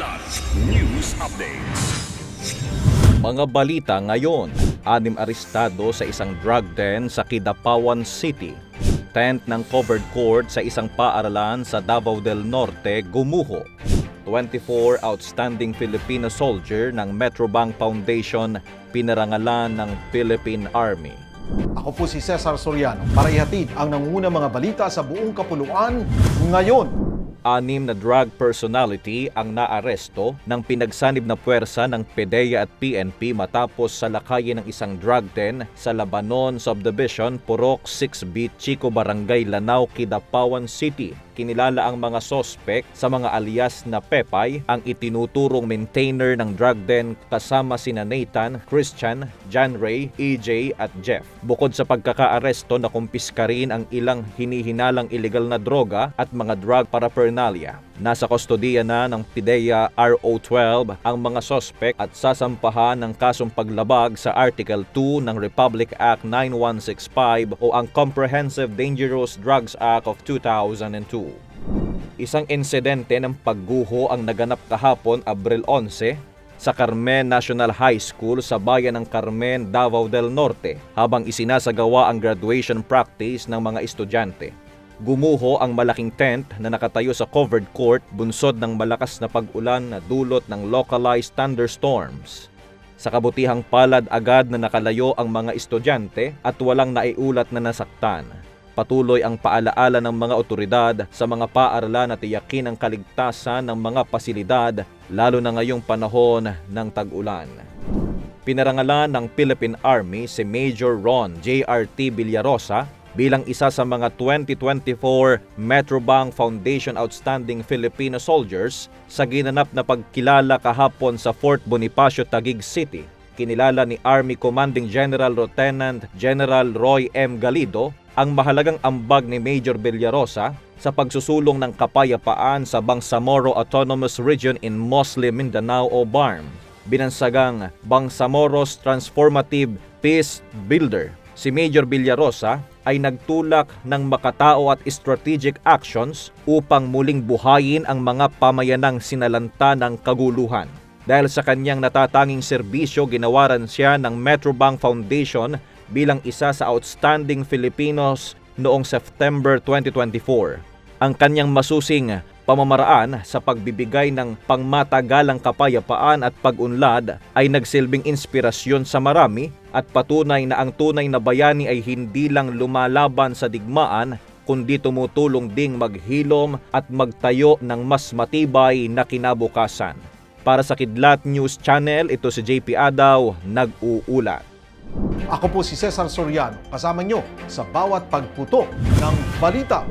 Kilat News Updates. Mga balita ngayon, 6 arestado sa isang drug den sa Kidapawan City. Tent ng covered court sa isang paaralan sa Davao del Norte gumuho. 24 outstanding Filipino soldier ng Metrobank Foundation pinarangalan ng Philippine Army. Ako po si Cesar Soriano para ihatid ang nangungunang mga balita sa buong kapuluan ngayon. 6 na drug personality ang naaresto ng pinagsanib na puwersa ng PDEA at PNP matapos salakayin ng isang drug den sa Labanon Subdivision, Purok 6B, Chico Barangay, Lanao, Kidapawan City. Kinilala ang mga sospek sa mga alias na Pepay, ang itinuturong maintainer ng drug den kasama sina Nathan, Christian, John Ray, EJ at Jeff. Bukod sa pagkakaaresto, nakumpiska rin ang ilang hinihinalang illegal na droga at mga drug paraphernalia. Nasa kustodiya na ng PDEA RO12 ang mga sospek at sasampahan ng kasong paglabag sa Article 2 ng Republic Act 9165 o ang Comprehensive Dangerous Drugs Act of 2002. Isang insidente ng pagguho ang naganap kahapon Abril 11 sa Carmen National High School sa bayan ng Carmen, Davao del Norte habang isinasagawa ang graduation practice ng mga estudyante. Gumuho ang malaking tent na nakatayo sa covered court bunsod ng malakas na pag-ulan na dulot ng localized thunderstorms. Sa kabutihang palad agad na nakalayo ang mga estudyante at walang naiulat na nasaktan. Patuloy ang paalaala ng mga otoridad sa mga paaralan na tiyakin ang kaligtasan ng mga pasilidad lalo na ngayong panahon ng tag-ulan. Pinarangalan ng Philippine Army si Major Ron J.R.T. Villarosa bilang isa sa mga 2024 Metrobank Foundation Outstanding Filipino Soldiers sa ginanap na pagkilala kahapon sa Fort Bonifacio, Taguig City. Kinilala ni Army Commanding General Lieutenant General Roy M. Galido ang mahalagang ambag ni Major Villarosa sa pagsusulong ng kapayapaan sa Bangsamoro Autonomous Region in Muslim Mindanao o BARM. Binansagang Bangsamoro's Transformative Peace Builder. Si Major Villarosa ay nagtulak ng makatao at strategic actions upang muling buhayin ang mga pamayanang sinalanta ng kaguluhan. Dahil sa kanyang natatanging serbisyo, ginawaran siya ng Metrobank Foundation bilang isa sa outstanding Filipinos noong September 2024. Ang kanyang masusing pamamaraan sa pagbibigay ng pangmatagalang kapayapaan at pag-unlad ay nagsilbing inspirasyon sa marami at patunay na ang tunay na bayani ay hindi lang lumalaban sa digmaan kundi tumutulong ding maghilom at magtayo ng mas matibay na kinabukasan. Para sa Kidlat News Channel, ito si JP Adaw, nag-uulat. Ako po si Cesar Soriano, kasama nyo sa bawat pagputo ng balita.